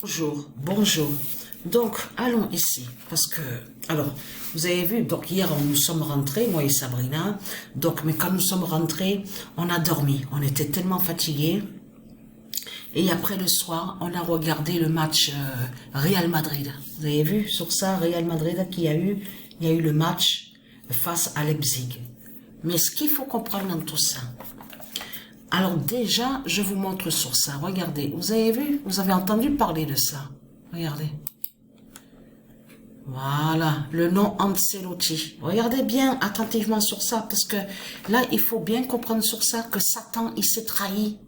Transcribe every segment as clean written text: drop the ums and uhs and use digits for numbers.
Bonjour, bonjour. Donc, allons ici, parce que, alors, vous avez vu, donc hier, nous sommes rentrés, moi et Sabrina, donc, mais quand nous sommes rentrés, on a dormi, on était tellement fatigués, et après le soir, on a regardé le match Real Madrid. Vous avez vu sur ça, Real Madrid, il y a eu le match face à Leipzig. Mais ce qu'il faut comprendre dans tout ça, alors déjà, je vous montre sur ça. Regardez, vous avez vu, vous avez entendu parler de ça. Regardez. Voilà, le nom Ancelotti. Regardez bien attentivement sur ça, parce que là, il faut bien comprendre sur ça que Satan, il s'est trahi.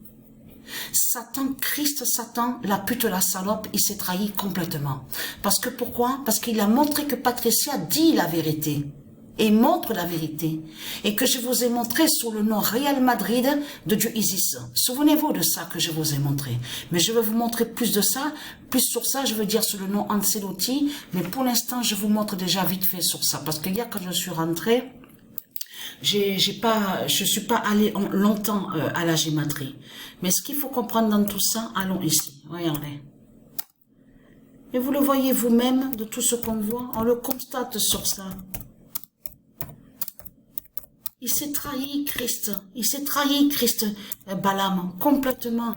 Satan, Christ Satan, la pute, la salope, il s'est trahi complètement. Parce que pourquoi? Parce qu'il a montré que Patricia dit la vérité. Et montre la vérité. Et que je vous ai montré sous le nom Real Madrid de Dieu Isis. Souvenez-vous de ça que je vous ai montré. Mais je vais vous montrer plus de ça. Plus sur ça, je veux dire sous le nom Ancelotti. Mais pour l'instant, je vous montre déjà vite fait sur ça. Parce que hier, quand je suis rentrée, je suis pas allée longtemps à la gématrie. Mais ce qu'il faut comprendre dans tout ça, allons ici. Regardez. Et vous le voyez vous-même de tout ce qu'on voit. On le constate sur ça. Il s'est trahi, Christ. Il s'est trahi, Christ, Balaam, complètement.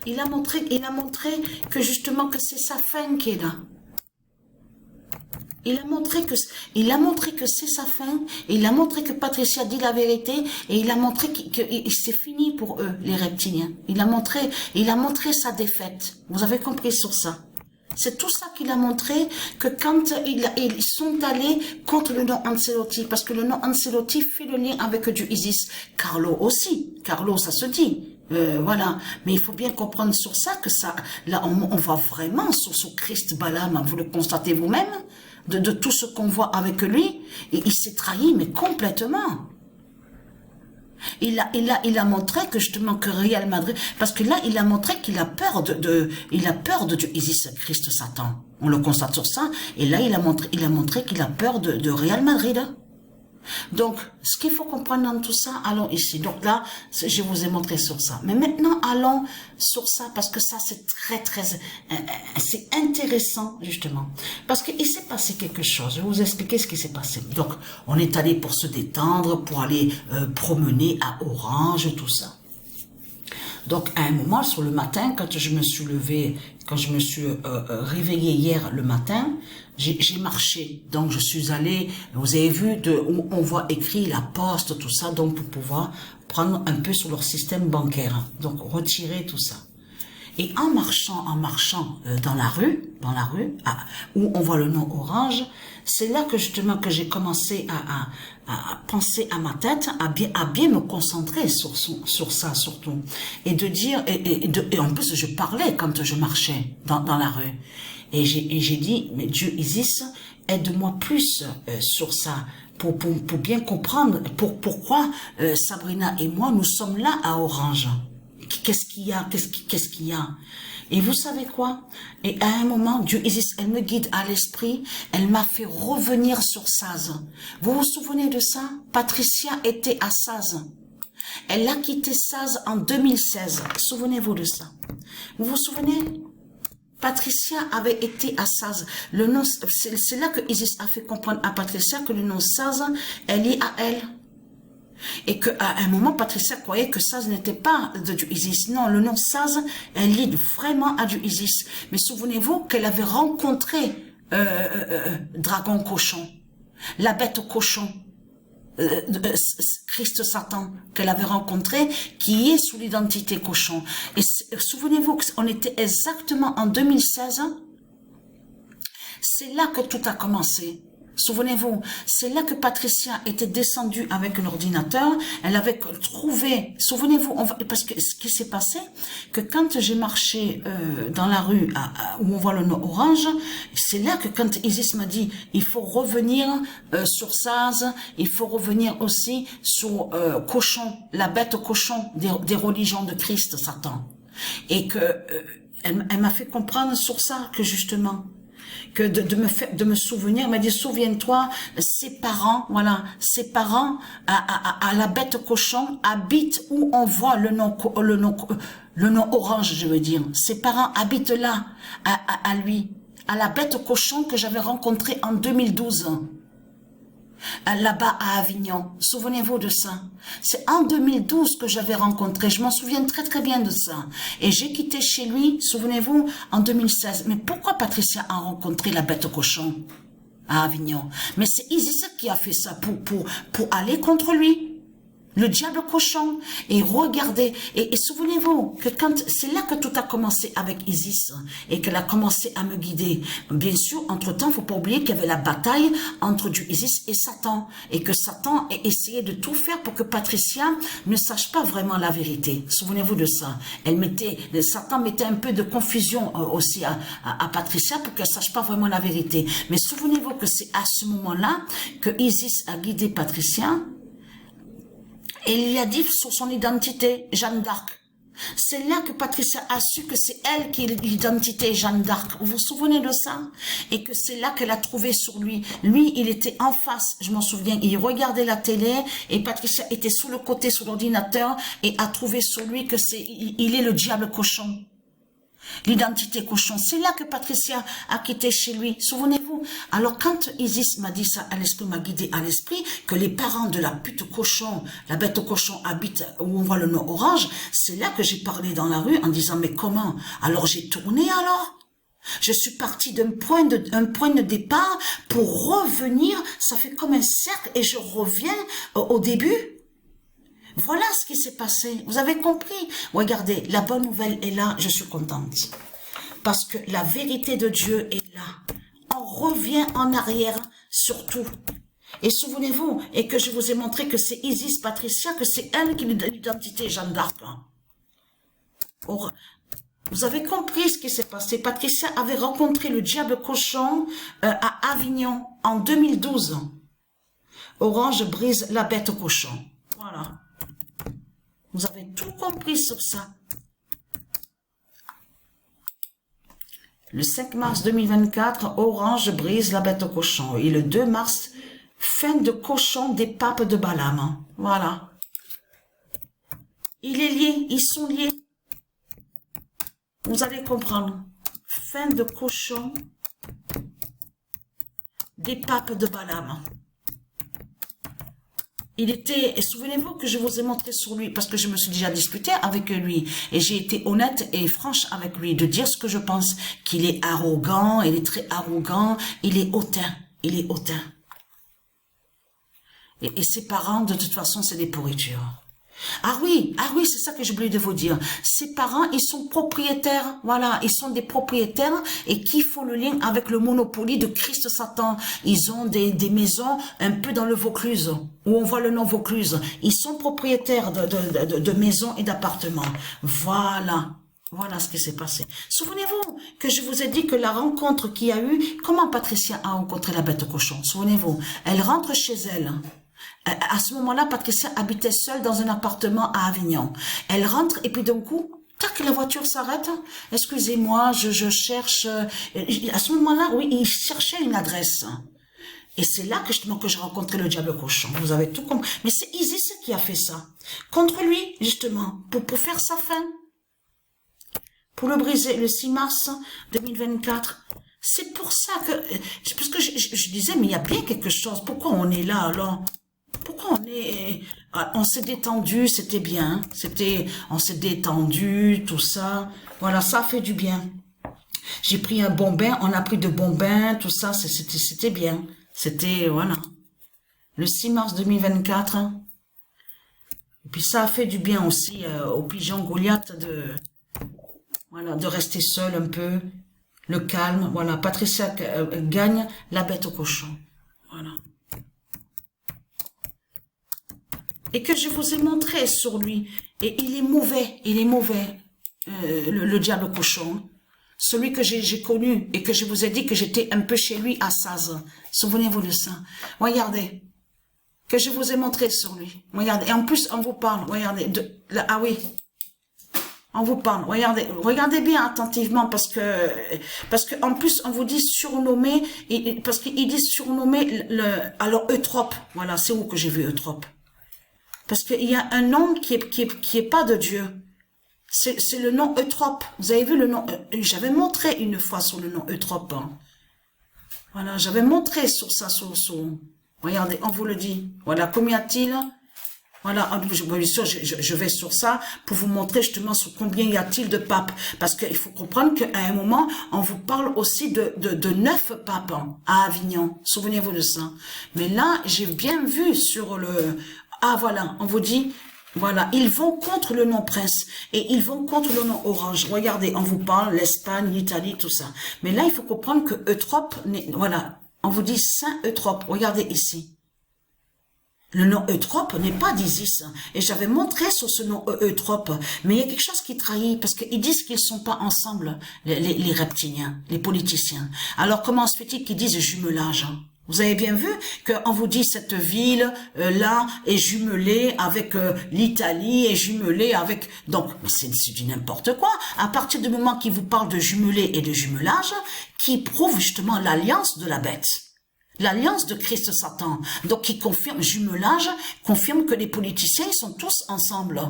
Il a montré que justement que c'est sa fin qui est là. Il a montré que c'est sa fin. Il a montré que Patricia dit la vérité. Et il a montré que c'est fini pour eux, les reptiliens. Il a montré sa défaite. Vous avez compris sur ça? C'est tout ça qu'il a montré, que quand ils sont allés contre le nom Ancelotti, parce que le nom Ancelotti fait le lien avec Dieu Isis. Carlo aussi. Carlo, ça se dit. Voilà. Mais il faut bien comprendre sur ça, que ça, là, on va vraiment sur Christ Balaam, vous le constatez vous-même, de tout ce qu'on voit avec lui, et il s'est trahi, mais complètement. Il a montré que justement que Real Madrid, parce que là il a montré qu'il a peur de Dieu Isis, Christ Satan. On le constate sur ça. Et là il a montré qu'il a peur de Real Madrid. Donc, ce qu'il faut comprendre dans tout ça, allons ici. Donc là, je vous ai montré sur ça. Mais maintenant, allons sur ça, parce que ça, c'est c'est intéressant, justement. Parce qu'il s'est passé quelque chose. Je vais vous expliquer ce qui s'est passé. Donc, on est allé pour se détendre, pour aller promener à Orange, tout ça. Donc, à un moment, sur le matin, quand je me suis levée, quand je me suis réveillée hier le matin, j'ai marché. Donc, je suis allée, vous avez vu, où on voit écrit la poste, tout ça, donc pour pouvoir prendre un peu sur leur système bancaire. Donc, retirer tout ça. Et en marchant dans la rue, où on voit le nom Orange, c'est là que justement que j'ai commencé à penser à ma tête, à bien me concentrer sur ça surtout, et de dire et en plus je parlais quand je marchais dans la rue, et j'ai dit, mais Dieu Isis, aide-moi plus sur ça. Pour bien comprendre pourquoi Sabrina et moi nous sommes là à Orange. Qu'est-ce qu'il y a? Et vous savez quoi? Et à un moment, Dieu Isis, elle me guide à l'esprit, elle m'a fait revenir sur Saz. Vous vous souvenez de ça? Patricia était à Saz. Elle a quitté Saz en 2016. Souvenez-vous de ça. Vous vous souvenez? Patricia avait été à Saz. Le nom, c'est là que Isis a fait comprendre à Patricia que le nom Saz est lié à elle. Et qu'à un moment, Patricia croyait que Saz n'était pas de Dieu Isis. Non, le nom Saz est lié vraiment à Dieu Isis. Mais souvenez-vous qu'elle avait rencontré Dragon Cochon, la bête cochon, Christ Satan, qu'elle avait rencontré, qui est sous l'identité cochon. Et souvenez-vous qu'on était exactement en 2016. C'est là que tout a commencé. Souvenez-vous, c'est là que Patricia était descendue avec l'ordinateur, elle avait trouvé, souvenez-vous, parce que ce qui s'est passé, que quand j'ai marché dans la rue où on voit le nom Orange, c'est là que quand Isis m'a dit, il faut revenir sur Saz, il faut revenir aussi sur Cochon, la bête cochon des religions de Christ, Satan. Et que elle m'a fait comprendre sur ça, que justement, que de me souvenir, m'a dit, souviens-toi, ses parents, voilà, ses parents à la bête cochon habitent où on voit le nom le nom Orange, je veux dire. Ses parents habitent là, à lui, à la bête cochon que j'avais rencontrée en 2012. Là-bas à Avignon. Souvenez-vous de ça. C'est en 2012 que j'avais rencontré. Je m'en souviens très très bien de ça. Et j'ai quitté chez lui, souvenez-vous, en 2016. Mais pourquoi Patricia a rencontré la bête cochon à Avignon? Mais c'est Isis qui a fait ça pour aller contre lui. Le diable cochon. Et regardez, et souvenez-vous que quand c'est là que tout a commencé avec Isis et qu'elle a commencé à me guider. Bien sûr, entre-temps, faut pas oublier qu'il y avait la bataille entre du Isis et Satan et que Satan a essayé de tout faire pour que Patricia ne sache pas vraiment la vérité. Souvenez-vous de ça. Satan mettait un peu de confusion aussi à Patricia pour qu'elle sache pas vraiment la vérité. Mais souvenez-vous que c'est à ce moment-là que Isis a guidé Patricia. Et il lui a dit sur son identité, Jeanne d'Arc. C'est là que Patricia a su que c'est elle qui est l'identité Jeanne d'Arc. Vous vous souvenez de ça? Et que c'est là qu'elle a trouvé sur lui. Lui, il était en face, je m'en souviens. Il regardait la télé et Patricia était sous le côté, sur l'ordinateur et a trouvé sur lui que il est le diable cochon. L'identité cochon. C'est là que Patricia a quitté chez lui. Souvenez-vous. Alors quand Isis m'a dit ça à l'esprit, m'a guidé à l'esprit, que les parents de la pute cochon, la bête cochon habitent où on voit le nom Orange, c'est là que j'ai parlé dans la rue en disant mais comment? Alors j'ai tourné alors. Je suis partie d'un point de départ pour revenir. Ça fait comme un cercle et je reviens au début. Voilà ce qui s'est passé. Vous avez compris? Regardez, la bonne nouvelle est là, je suis contente. Parce que la vérité de Dieu est là. On revient en arrière sur tout. Et souvenez-vous, et que je vous ai montré que c'est Isis Patricia, que c'est elle qui est l'identité Jeanne d'Arc. Vous avez compris ce qui s'est passé. Patricia avait rencontré le diable cochon à Avignon en 2012. Orange brise la bête cochon. Voilà. Vous avez tout compris sur ça. Le 5 mars 2024, Orange brise la bête au cochon. Et le 2 mars, fin de cochon des papes de Balaam. Voilà. Il est lié, ils sont liés. Vous allez comprendre. Fin de cochon des papes de Balaam. Il était, et souvenez-vous que je vous ai montré sur lui, parce que je me suis déjà disputé avec lui, et j'ai été honnête et franche avec lui, de dire ce que je pense, qu'il est arrogant, il est très arrogant, il est hautain, il est hautain. Et ses parents, de toute façon, c'est des pourritures. Ah oui, c'est ça que j'ai oublié de vous dire. Ses parents, ils sont propriétaires, voilà, ils sont des propriétaires et qui font le lien avec le Monopoly de Christ Satan. Ils ont des maisons un peu dans le Vaucluse, où on voit le nom Vaucluse. Ils sont propriétaires de maisons et d'appartements. Voilà. Voilà ce qui s'est passé. Souvenez-vous que je vous ai dit que la rencontre qu'il y a eu, comment Patricia a rencontré la bête cochon? Souvenez-vous, elle rentre chez elle. À ce moment-là, Patricia habitait seule dans un appartement à Avignon. Elle rentre et puis d'un coup, tac, la voiture s'arrête. Excusez-moi, je cherche. À ce moment-là, oui, il cherchait une adresse. Et c'est là que justement que j'ai rencontré le diable cochon. Vous avez tout compris. Mais c'est Isis qui a fait ça. Contre lui, justement, pour faire sa fin. Pour le briser le 6 mars 2024. C'est pour ça que... Parce que je disais, mais il y a bien quelque chose. Pourquoi on est là alors? Pourquoi on s'est détendu, c'était bien, on s'est détendu, tout ça, voilà, ça fait du bien. J'ai pris un bon bain, on a pris de bons bains, tout ça, c'était bien, voilà. Le 6 mars 2024, et puis ça a fait du bien aussi au pigeon Goliath de rester seul un peu, le calme, voilà, Patricia gagne la bête au cochon, voilà. Et que je vous ai montré sur lui. Et il est mauvais, le diable cochon. Celui que j'ai connu et que je vous ai dit que j'étais un peu chez lui à Saz. Souvenez-vous de ça. Regardez, que je vous ai montré sur lui. Regardez, et en plus on vous parle, regardez, ah oui, on vous parle, regardez bien attentivement parce que en plus on vous dit surnommer, parce qu'il dit surnommer alors Eutrope, voilà, c'est où que j'ai vu Eutrope. Parce qu'il y a un nom qui est pas de Dieu. C'est le nom Eutrope. Vous avez vu le nom, j'avais montré une fois sur le nom Eutrope. Hein. Voilà, j'avais montré sur ça, regardez, on vous le dit. Voilà, combien y a-t-il? Voilà, bien sûr, je vais sur ça pour vous montrer justement sur combien y a-t-il de papes. Parce qu'il faut comprendre qu'à un moment, on vous parle aussi de 9 papes hein, à Avignon. Souvenez-vous de ça. Mais là, j'ai bien vu sur le... Ah voilà, on vous dit... Voilà, ils vont contre le nom prince et ils vont contre le nom orange. Regardez, on vous parle l'Espagne, l'Italie, tout ça. Mais là, il faut comprendre que Eutrope, voilà, on vous dit Saint Eutrope. Regardez ici. Le nom Eutrope n'est pas d'Isis. Et j'avais montré sur ce nom Eutrope. Mais il y a quelque chose qui trahit parce qu'ils disent qu'ils sont pas ensemble, les reptiliens, les politiciens. Alors comment se fait-il qu'ils disent jumelage? Vous avez bien vu qu'on vous dit cette ville là est jumelée avec l'Italie, est jumelée avec... Donc, c'est du n'importe quoi. À partir du moment qu'ils vous parlent de jumelé et de jumelage, qui prouve justement l'alliance de la bête. L'alliance de Christ-Satan. Donc, qui confirme, jumelage, confirme que les politiciens, ils sont tous ensemble.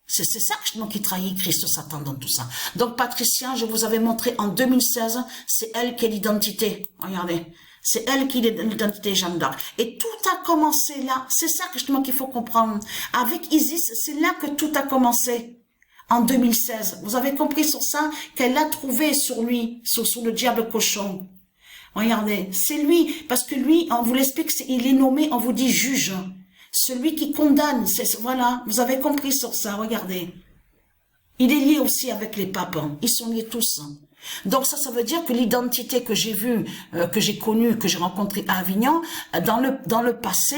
C'est ça justement qui trahit Christ-Satan dans tout ça. Donc, Patricia, je vous avais montré en 2016, c'est elle qui est l'identité. Regardez. C'est elle qui est l'identité Jeanne d'Arc. Et tout a commencé là. C'est ça justement qu'il faut comprendre. Avec Isis, c'est là que tout a commencé. En 2016. Vous avez compris sur ça qu'elle l'a trouvé sur lui, sur le diable cochon. Regardez, c'est lui. Parce que lui, on vous l'explique, il est nommé, on vous dit juge. Celui qui condamne. Voilà, vous avez compris sur ça. Regardez. Il est lié aussi avec les papes. Hein. Ils sont liés tous. Hein. Donc ça veut dire que l'identité que j'ai vue, que j'ai connue, que j'ai rencontrée à Avignon, dans le passé,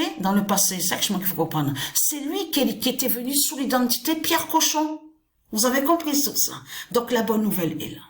c'est ça qu'il faut comprendre, c'est lui qui était venu sous l'identité Pierre Cochon. Vous avez compris sur ça. Donc la bonne nouvelle est là.